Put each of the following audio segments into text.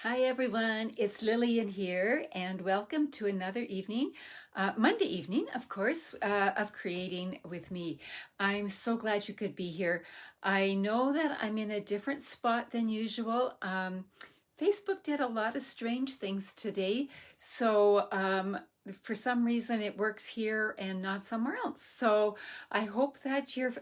Hi everyone, it's Lillian here, and welcome to another evening, Monday evening, of course, of Creating with me. I'm so glad you could be here. I know that I'm in a different spot than usual. Facebook did a lot of strange things today, so for some reason it works here and not somewhere else. So I hope that you're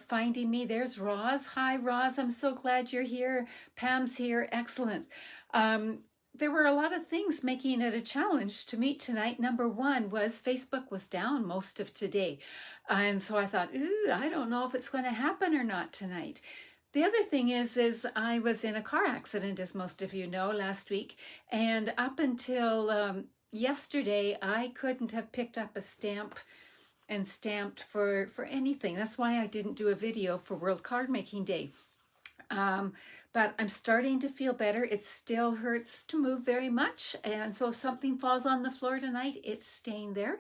finding me. There's Roz. Hi Roz, I'm so glad you're here. Pam's here, excellent. Um, there were a lot of things making it a challenge to meet tonight. Number one was Facebook was down most of today. And so I thought, ooh, I don't know if it's going to happen or not tonight. The other thing is I was in a car accident, as most of you know, last week. And up until yesterday, I couldn't have picked up a stamp and stamped for anything. That's why I didn't do a video for World Card Making Day. But I'm starting to feel better. It still hurts to move very much. And so if something falls on the floor tonight, it's staying there.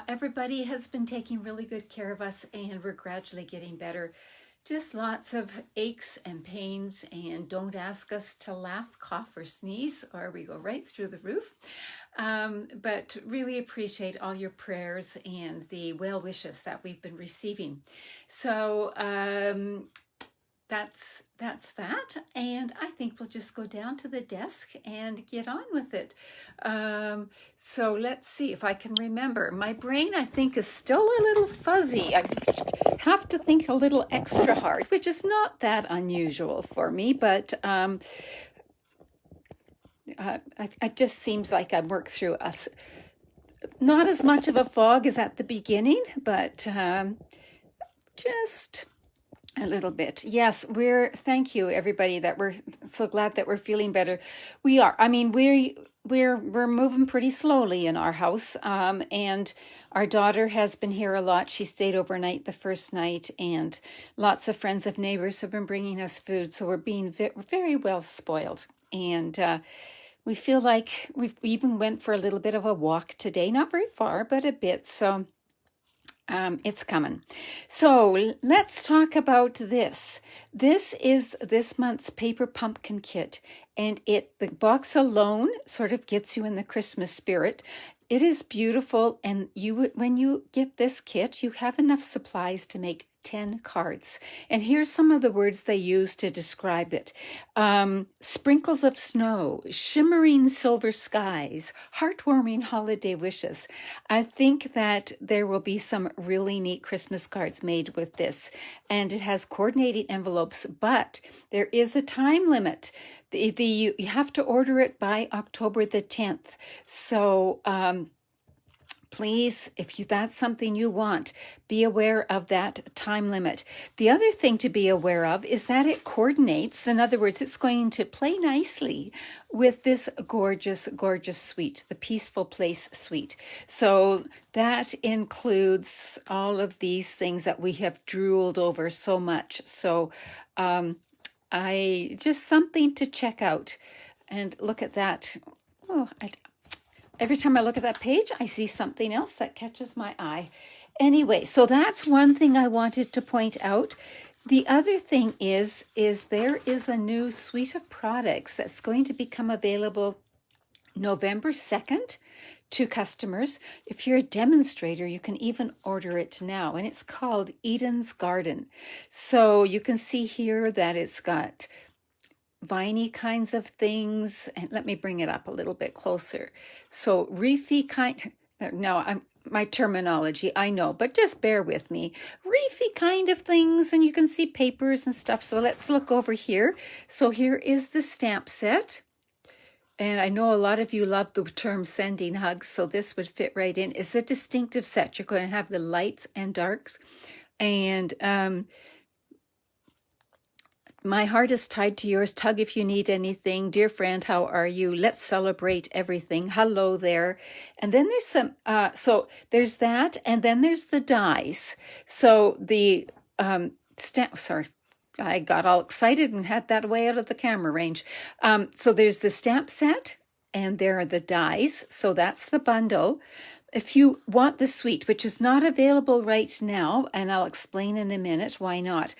Everybody has been taking really good care of us, and we're gradually getting better. Just lots of aches and pains, and don't ask us to laugh, cough, or sneeze, or we go right through the roof. But really appreciate all your prayers and the well wishes that we've been receiving. So that's that, and I think we'll just go down to the desk and get on with it. So let's see if I can remember. My brain, I think, is still a little fuzzy. I have to think a little extra hard, which is not that unusual for me, but it just seems like I work through us. Not as much of a fog as at the beginning, but just a little bit. Yes, thank you everybody that we're so glad that we're feeling better. We are. I mean, we're moving pretty slowly in our house. And our daughter has been here a lot. She stayed overnight the first night, and lots of friends of neighbors have been bringing us food. So we're being very well spoiled. And we feel like we even went for a little bit of a walk today, not very far, but a bit. So it's coming. So let's talk about this. This is this month's paper pumpkin kit, and the box alone sort of gets you in the Christmas spirit. It is beautiful, and when you get this kit, you have enough supplies to make 10 cards. And here's some of the words they use to describe it. Sprinkles of snow, shimmering silver skies, heartwarming holiday wishes. I think that there will be some really neat Christmas cards made with this. And it has coordinating envelopes, but there is a time limit. You have to order it by October the 10th. So please, if that's something you want, be aware of that time limit. The other thing to be aware of is that it coordinates. In other words, it's going to play nicely with this gorgeous, gorgeous suite, the Peaceful Place suite. So that includes all of these things that we have drooled over so much. So just something to check out and look at that. Oh, every time I look at that page, I see something else that catches my eye. Anyway, so that's one thing I wanted to point out. The other thing is there is a new suite of products that's going to become available November 2nd to customers. If you're a demonstrator, you can even order it now, and it's called Eden's Garden. So you can see here that it's got viney kinds of things, and let me bring it up a little bit closer. So wreathy kind, no, my terminology, I know, but just bear with me. Wreathy kind of things, and you can see papers and stuff. So let's look over here. So here is the stamp set. And I know a lot of you love the term sending hugs, so this would fit right in. It's a distinctive set. You're going to have the lights and darks. And my heart is tied to yours. Tug if you need anything. Dear friend, how are you? Let's celebrate everything. Hello there. And then there's some, so there's that, and then there's the dies. So the I got all excited and had that way out of the camera range. So there's the stamp set, and there are the dies. So that's the bundle. If you want the suite, which is not available right now, and I'll explain in a minute why not,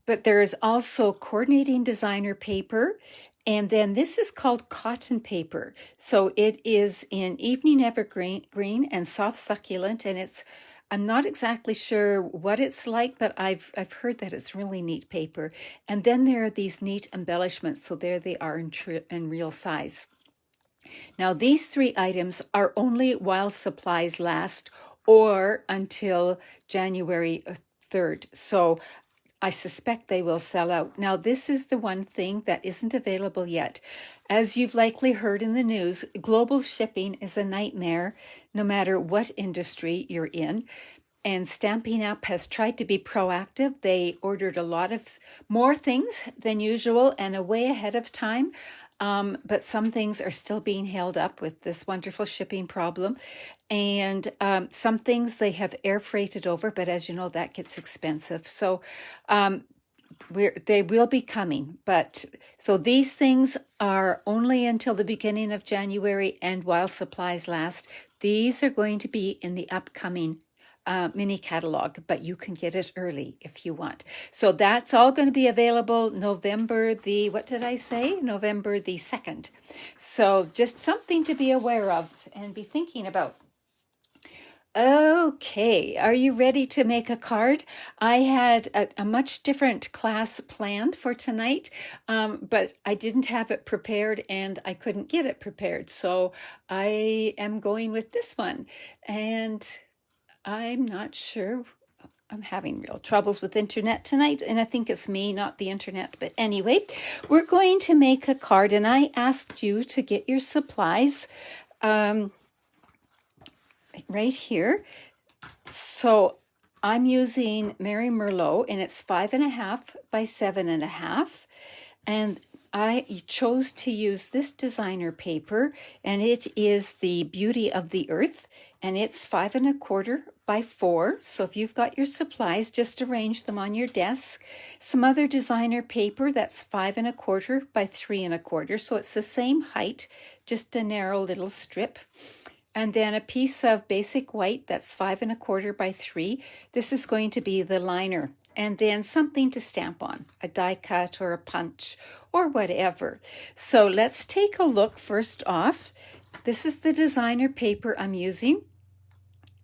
but there is also coordinating designer paper And then this is called cotton paper. So it is in evening evergreen green and soft succulent, and I'm not exactly sure what it's like, but I've heard that it's really neat paper. And then there are these neat embellishments. So there they are in real size. Now these three items are only while supplies last or until January 3rd. So I suspect they will sell out. Now, this is the one thing that isn't available yet. As you've likely heard in the news, global shipping is a nightmare, no matter what industry you're in. And Stampin' Up! Has tried to be proactive. They ordered a lot of more things than usual and are way ahead of time. But some things are still being held up with this wonderful shipping problem. And some things they have air freighted over, but as you know, that gets expensive. So they will be coming. But so these things are only until the beginning of January and while supplies last. These are going to be in the upcoming mini catalog, but you can get it early if you want. So that's all going to be available November what did I say? November the 2nd. So just something to be aware of and be thinking about. Okay, are you ready to make a card? I had a much different class planned for tonight, but I didn't have it prepared and I couldn't get it prepared. So I am going with this one. And I'm not sure. I'm having real troubles with internet tonight, and I think it's me, not the internet. But anyway, we're going to make a card, and I asked you to get your supplies right here. So I'm using Mary Merlot, and it's 5.5 by 7.5. And I chose to use this designer paper, and it is the Beauty of the Earth, and it's 5.25 by 4. So if you've got your supplies, just arrange them on your desk. Some other designer paper that's 5.25 by 3.25. So it's the same height, just a narrow little strip. And then a piece of basic white that's 5.25 by 3. This is going to be the liner. And then something to stamp on, a die cut or a punch or whatever. So let's take a look first off. This is the designer paper I'm using.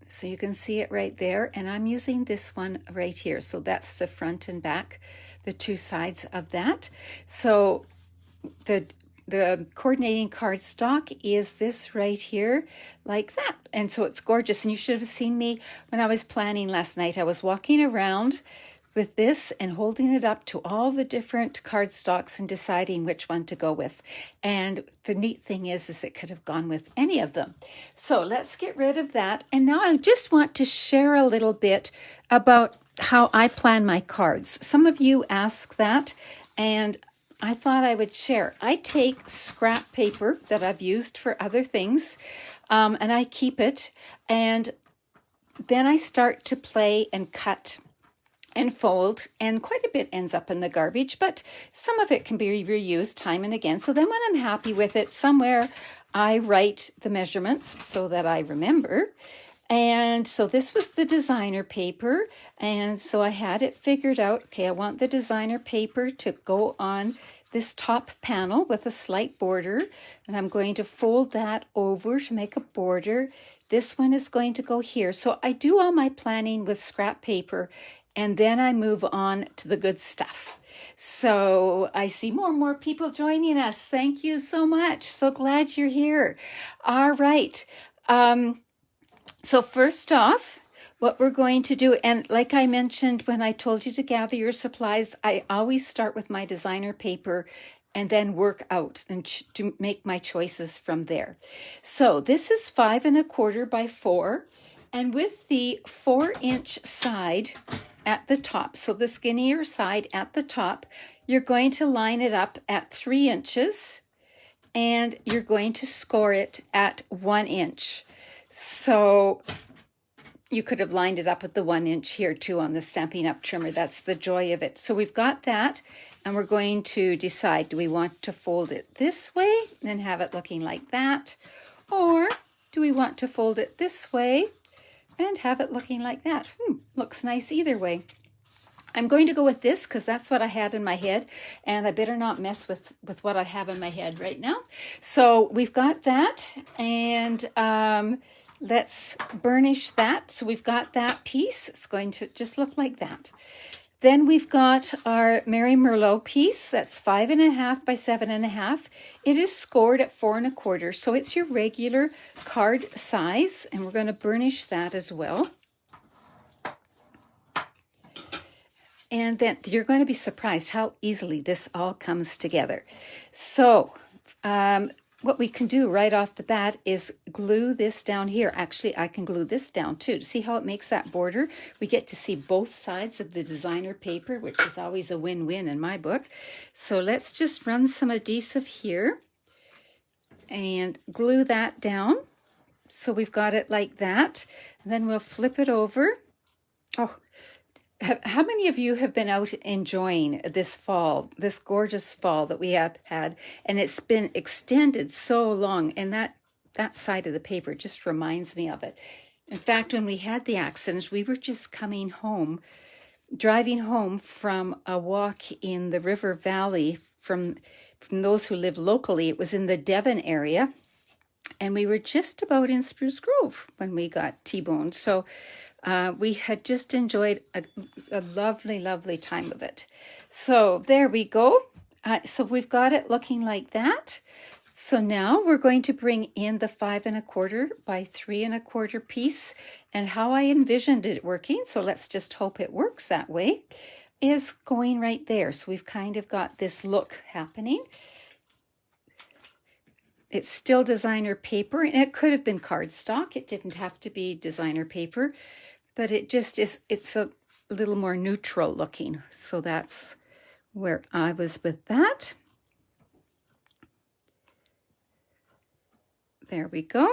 So you can see it right there. And I'm using this one right here. So that's the front and back, the two sides of that. So the coordinating cardstock is this right here, like that. And so it's gorgeous. And you should have seen me when I was planning last night. I was walking around with this and holding it up to all the different cardstocks and deciding which one to go with. And the neat thing is it could have gone with any of them. So let's get rid of that. And now I just want to share a little bit about how I plan my cards. Some of you ask that, and I thought I would share. I take scrap paper that I've used for other things, and I keep it, and then I start to play and cut and fold, and quite a bit ends up in the garbage, but some of it can be reused time and again. So then when I'm happy with it, somewhere I write the measurements so that I remember. And so this was the designer paper. And so I had it figured out. Okay, I want the designer paper to go on this top panel with a slight border. And I'm going to fold that over to make a border. This one is going to go here. So I do all my planning with scrap paper, and then I move on to the good stuff. So I see more and more people joining us. Thank you so much. So glad you're here. All right. So first off, what we're going to do, and like I mentioned when I told you to gather your supplies, I always start with my designer paper and then work out and to make my choices from there. So this is 5.25 by 4, and with the 4-inch side at the top, so the skinnier side at the top, you're going to line it up at 3 inches, and you're going to score it at 1 inch. So you could have lined it up with the 1 inch here too on the Stampin' Up! Trimmer. That's the joy of it. So we've got that, and we're going to decide, do we want to fold it this way and have it looking like that? Or do we want to fold it this way and have it looking like that? Looks nice either way. I'm going to go with this because that's what I had in my head, and I better not mess with what I have in my head right now. So we've got that, and let's burnish that. So we've got that piece. It's going to just look like that. Then we've got our Mary Merlot piece. That's 5.5 by 7.5. It is scored at 4.25, so it's your regular card size, and we're going to burnish that as well. And then you're going to be surprised how easily this all comes together. So what we can do right off the bat is glue this down here. Actually, I can glue this down too. See how it makes that border? We get to see both sides of the designer paper, which is always a win-win in my book. So let's just run some adhesive here and glue that down. So we've got it like that. And then we'll flip it over. Oh, how many of you have been out enjoying this fall, this gorgeous fall that we have had, and it's been extended so long, and that side of the paper just reminds me of it. In fact, when we had the accident, we were just coming home, driving home from a walk in the River Valley from those who live locally. It was in the Devon area, and we were just about in Spruce Grove when we got T-boned. So we had just enjoyed a lovely, lovely time of it. So there we go. So we've got it looking like that. So now we're going to bring in the 5.25 by 3.25 piece, and how I envisioned it working, so let's just hope it works that way, is going right there. So we've kind of got this look happening. It's still designer paper, and it could have been cardstock. It didn't have to be designer paper, but it just is, it's a little more neutral looking. So that's where I was with that. There we go.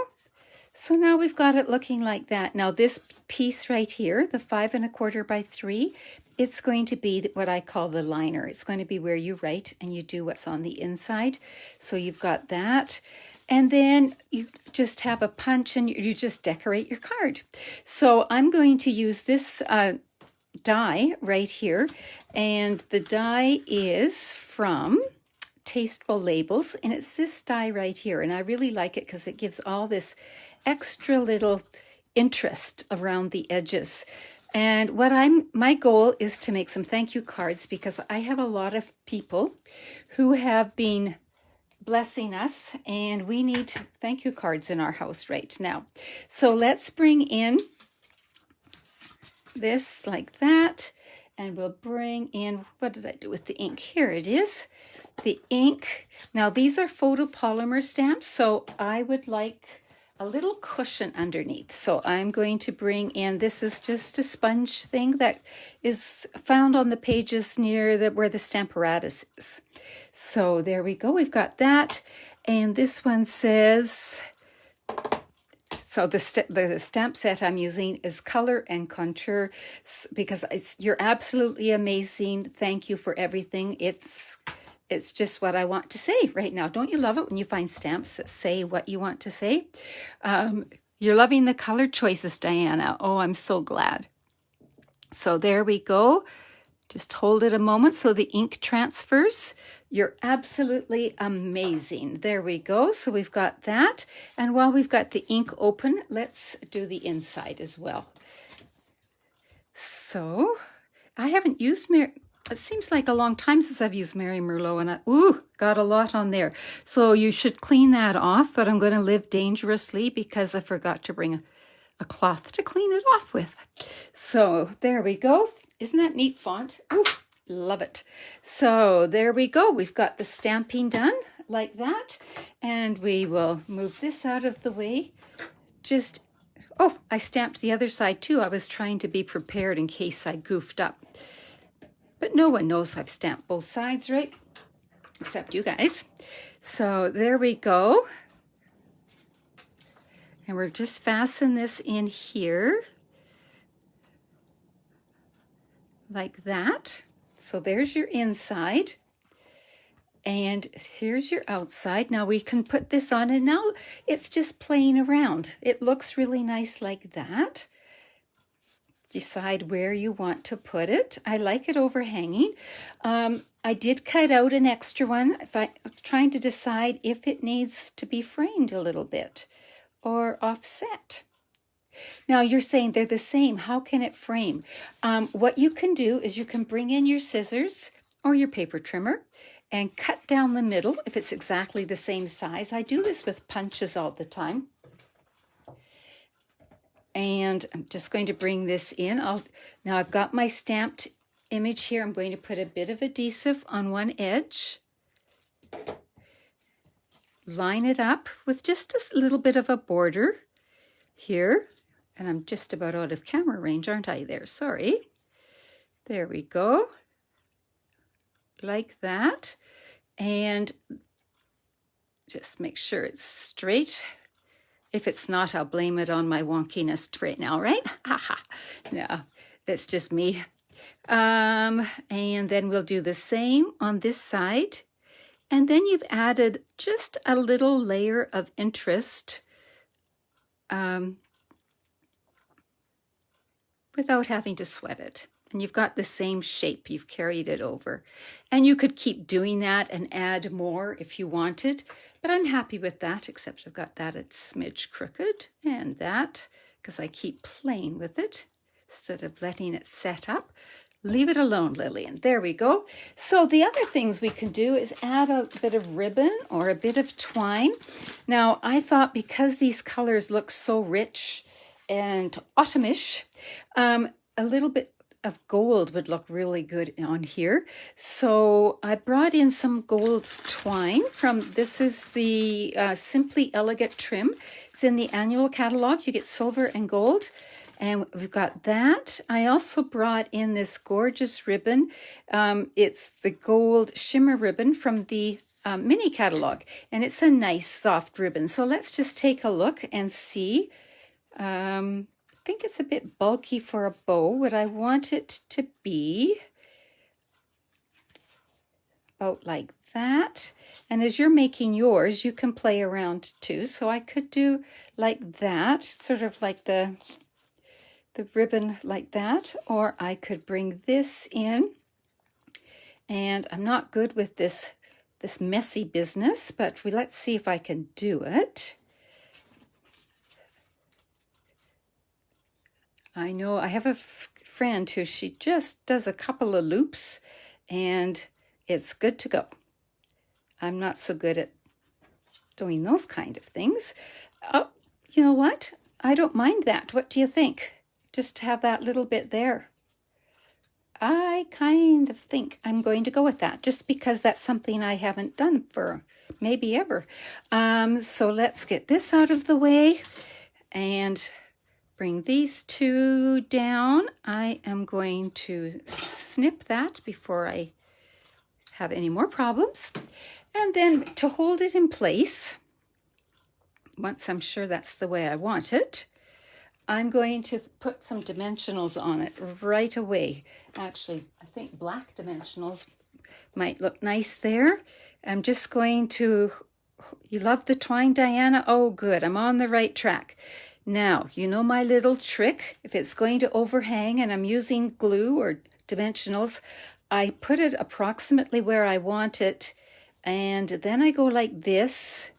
So now we've got it looking like that. Now this piece right here, the 5.25 by 3, it's going to be what I call the liner. It's going to be where you write and you do what's on the inside. So you've got that. And then you just have a punch and you just decorate your card. So I'm going to use this die right here. And the die is from Tasteful Labels, and it's this die right here. And I really like it because it gives all this extra little interest around the edges. And what my goal is to make some thank you cards, because I have a lot of people who have been blessing us, and we need thank you cards in our house right now. So let's bring in this like that, and we'll bring in, what did I do with the ink? Here it is, the ink. Now these are photopolymer stamps, so I would like a little cushion underneath. So I'm going to bring in, this is just a sponge thing that is found on the pages near where the Stamparatus is. So there we go, we've got that. And this one says, so the stamp set I'm using is Color and Contour, because you're absolutely amazing. Thank you for everything. It's just what I want to say right now. Don't you love it when you find stamps that say what you want to say? You're loving the color choices, Diana. Oh, I'm so glad. So there we go. Just hold it a moment so the ink transfers. You're absolutely amazing. There we go. So we've got that. And while we've got the ink open, let's do the inside as well. So I haven't used it seems like a long time since I've used Mary Merlot, and I got a lot on there. So you should clean that off, but I'm going to live dangerously because I forgot to bring a cloth to clean it off with. So there we go. Isn't that neat font? Ooh, love it. So there we go. We've got the stamping done like that, and we will move this out of the way. Oh, I stamped the other side too. I was trying to be prepared in case I goofed up. But no one knows I've stamped both sides, right? Except you guys. So there we go. And we'll just fasten this in here. Like that. So there's your inside. And here's your outside. Now we can put this on, and now it's just playing around. It looks really nice like that. decide where you want to put it. I like it overhanging. I did cut out an extra one if I'm trying to decide if it needs to be framed a little bit or offset. Now you're saying they're the same. How can it frame? What you can do is you can bring in your scissors or your paper trimmer and cut down the middle if it's exactly the same size. I do this with punches all the time. And I'm just going to bring this in. Now I've got my stamped image here. I'm going to put a bit of adhesive on one edge. Line it up with just a little bit of a border here. And I'm just about out of camera range, aren't I there? Sorry. There we go. Like that. And just make sure it's straight. If it's not, I'll blame it on my wonkiness right now, right? Haha. No, that's just me. And then we'll do the same on this side. And then you've added just a little layer of interest without having to sweat it. And you've got the same shape. You've carried it over. And you could keep doing that and add more if you wanted. But I'm happy with that, except I've got that a smidge crooked and that, because I keep playing with it instead of letting it set up. Leave it alone, Lillian. There we go. So the other things we can do is add a bit of ribbon or a bit of twine. Now, I thought because these colors look so rich and autumnish, a little bit of gold would look really good on here. So I brought in some gold twine this is the Simply Elegant trim. It's in the annual catalog. You get silver and gold. And we've got that. I also brought in this gorgeous ribbon. It's the gold shimmer ribbon from the mini catalog. And it's a nice soft ribbon. So let's just take a look and see. I think it's a bit bulky for a bow. Would I want it to be about like that? And as you're making yours, you can play around too. So I could do like that, sort of like the ribbon like that, or I could bring this in. And I'm not good with this messy business, but let's see if I can do it. I know I have a friend who she just does a couple of loops and it's good to go. I'm not so good at doing those kind of things. Oh, you know what? I don't mind that. What do you think? Just to have that little bit there. I kind of think I'm going to go with that just because that's something I haven't done for maybe ever. So let's get this out of the way and bring these two down. I am going to snip that before I have any more problems. And then to hold it in place, once I'm sure that's the way I want it, I'm going to put some dimensionals on it right away. Actually, I think black dimensionals might look nice there. I'm just going to, you love the twine, Diana? Oh, good, I'm on the right track. Now, you know my little trick. If it's going to overhang and I'm using glue or dimensionals, I put it approximately where I want it. And then I go like this.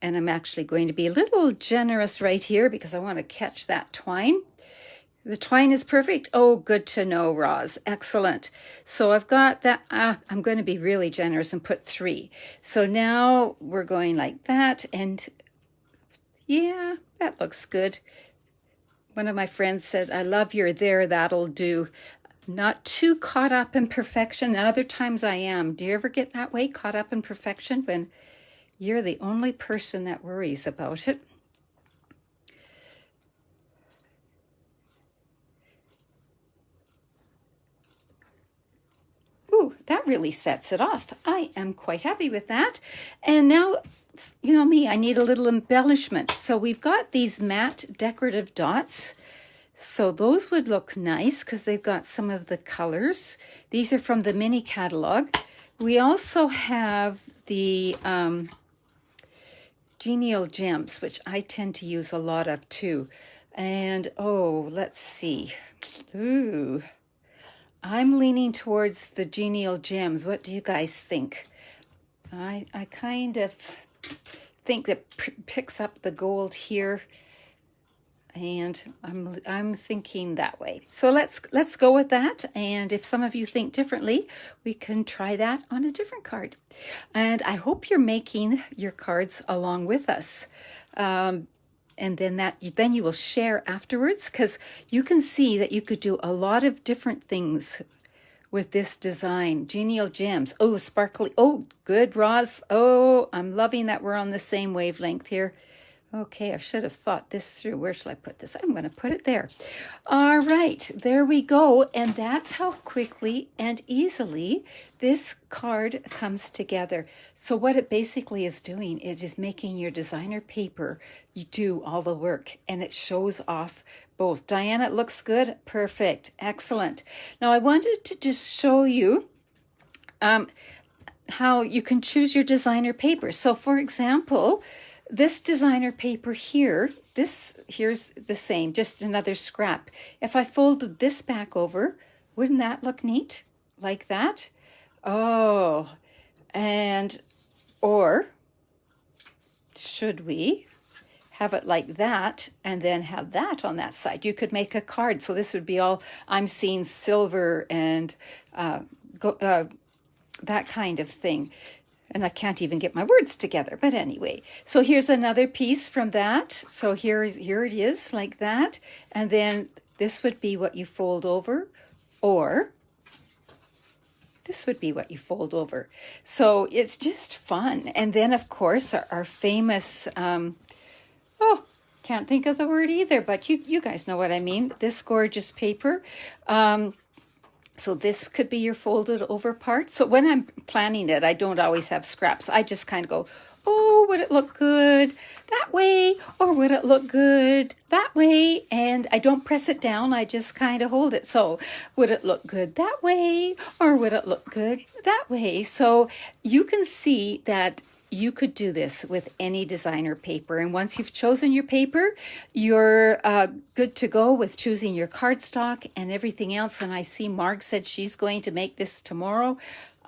And I'm actually going to be a little generous right here because I want to catch that twine. The twine is perfect. Oh, good to know, Roz. Excellent. So I've got that. I'm going to be really generous and put 3. So now we're going like that. And yeah, that looks good. One of my friends said, I love your there, that'll do. Not too caught up in perfection. And other times I am. Do you ever get that way, caught up in perfection, when you're the only person that worries about it? Ooh, that really sets it off. I am quite happy with that. And now, you know me, I need a little embellishment. So we've got these matte decorative dots. So those would look nice because they've got some of the colors. These are from the mini catalog. We also have the Genial Gems, which I tend to use a lot of too. And oh, let's see. Ooh, I'm leaning towards the Genial Gems. What do you guys think? I kind of think that picks up the gold here, and I'm thinking that way. So let's go with that. And if some of you think differently, we can try that on a different card. And I hope you're making your cards along with us. And then you will share afterwards, because you can see that you could do a lot of different things with this design. Genial Gems. Oh, sparkly. Oh, good, Roz. Oh, I'm loving that we're on the same wavelength here. Okay, I should have thought this through. Where shall I put this? I'm going to put it there. All right, there we go. And that's how quickly and easily this card comes together. So what it basically is doing, it is making your designer paper you do all the work, and it shows off both. Diana, it looks good. Perfect. Excellent. Now I wanted to just show you how you can choose your designer paper. So for example, this designer paper here, here's the same, just another scrap. If I folded this back over, wouldn't that look neat? Like that? Oh, or should we have it like that and then have that on that side? You could make a card. So this would be all, I'm seeing silver and that kind of thing. And I can't even get my words together. But anyway, so here's another piece from that. So here it is, like that. And then this would be what you fold over, or this would be what you fold over. So it's just fun. And then, of course, our famous, can't think of the word either, but you guys know what I mean. This gorgeous paper. So this could be your folded over part. So when I'm planning it, I don't always have scraps. I just kind of go, oh, would it look good that way? Or would it look good that way? And I don't press it down. I just kind of hold it. So would it look good that way? Or would it look good that way? So you can see that you could do this with any designer paper. And once you've chosen your paper, you're good to go with choosing your cardstock and everything else. And I see Marg said she's going to make this tomorrow.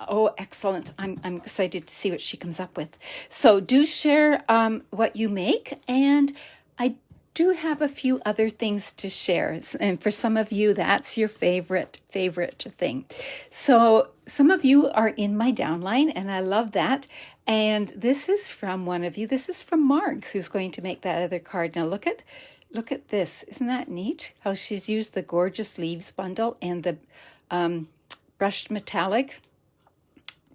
Oh, excellent. I'm excited to see what she comes up with. So do share what you make. And I do have a few other things to share. And for some of you, that's your favorite thing. So some of you are in my downline, and I love that. And this is from one of you. This is from Marg, who's going to make that other card. Now look at this. Isn't that neat? How she's used the Gorgeous Leaves bundle and the brushed metallic.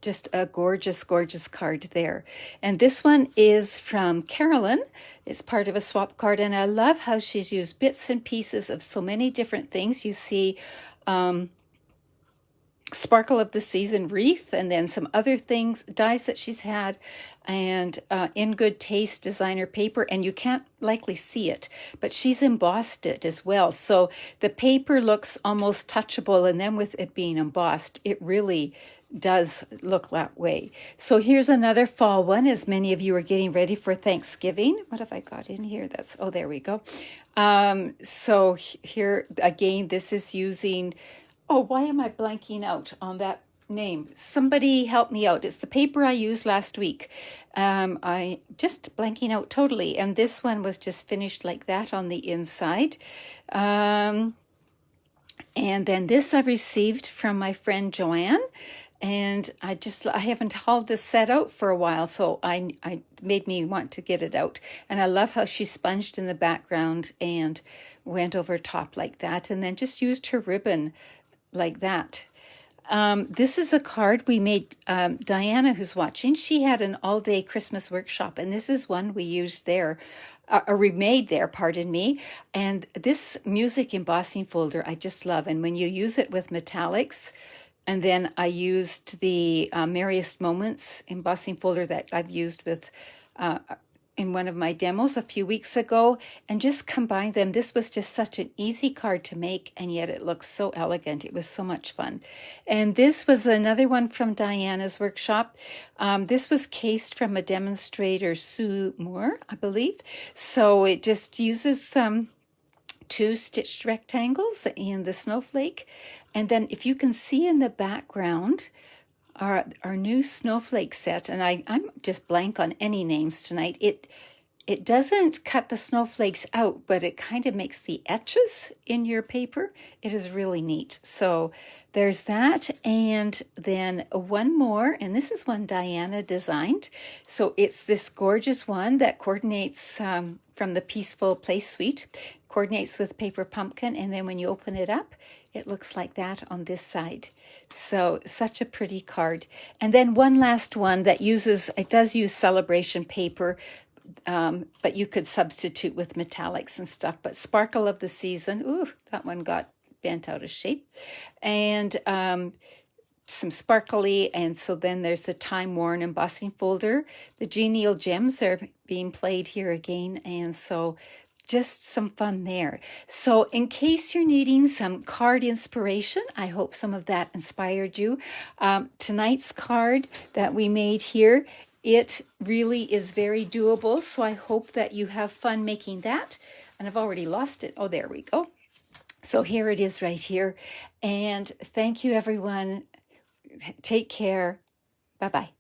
Just a gorgeous, gorgeous card there. And this one is from Carolyn. It's part of a swap card. And I love how she's used bits and pieces of so many different things. You see Sparkle of the Season wreath, and then some other things, dies that she's had, and In Good Taste designer paper. And you can't likely see it, but she's embossed it as well. So the paper looks almost touchable. And then with it being embossed, it really does look that way. So here's another fall one, as many of you are getting ready for Thanksgiving. What have I got in here? Oh, there we go. So here again, this is using, oh, why am I blanking out on that name? Somebody help me out. It's the paper I used last week. I just blanking out totally. And this one was just finished like that on the inside. And then this I received from my friend Joanne. And I haven't hauled this set out for a while, so I made me want to get it out. And I love how she sponged in the background and went over top like that, and then just used her ribbon like that. This is a card we made. Diana, who's watching, she had an all-day Christmas workshop, and this is one we used there. Or we made there, pardon me. And this music embossing folder I just love. And when you use it with metallics, and then I used the Merriest Moments embossing folder that I've used with in one of my demos a few weeks ago, and just combined them. This was just such an easy card to make, and yet it looks so elegant. It was so much fun. And this was another one from Diana's workshop. This was cased from a demonstrator, Sue Moore, I believe. So it just uses some two stitched rectangles in the snowflake. And then if you can see in the background, our new snowflake set, and I'm just blank on any names tonight. It doesn't cut the snowflakes out, but it kind of makes the etches in your paper. It is really neat. So there's that. And then one more, and this is one Diana designed. So it's this gorgeous one that coordinates from the Peaceful Place Suite, coordinates with Paper Pumpkin. And then when you open it up, it looks like that on this side. So such a pretty card. And then one last one that it does use celebration paper, but you could substitute with metallics and stuff. But Sparkle of the Season, ooh, that one got bent out of shape. And some sparkly, and so then there's the time-worn embossing folder. The genial gems are being played here again, and so just some fun there. So in case you're needing some card inspiration, I hope some of that inspired you. Tonight's card that we made here, it really is very doable, so I hope that you have fun making that. And I've already lost it. Oh, there we go. So here it is right here. And thank you, everyone. Take care. Bye-bye.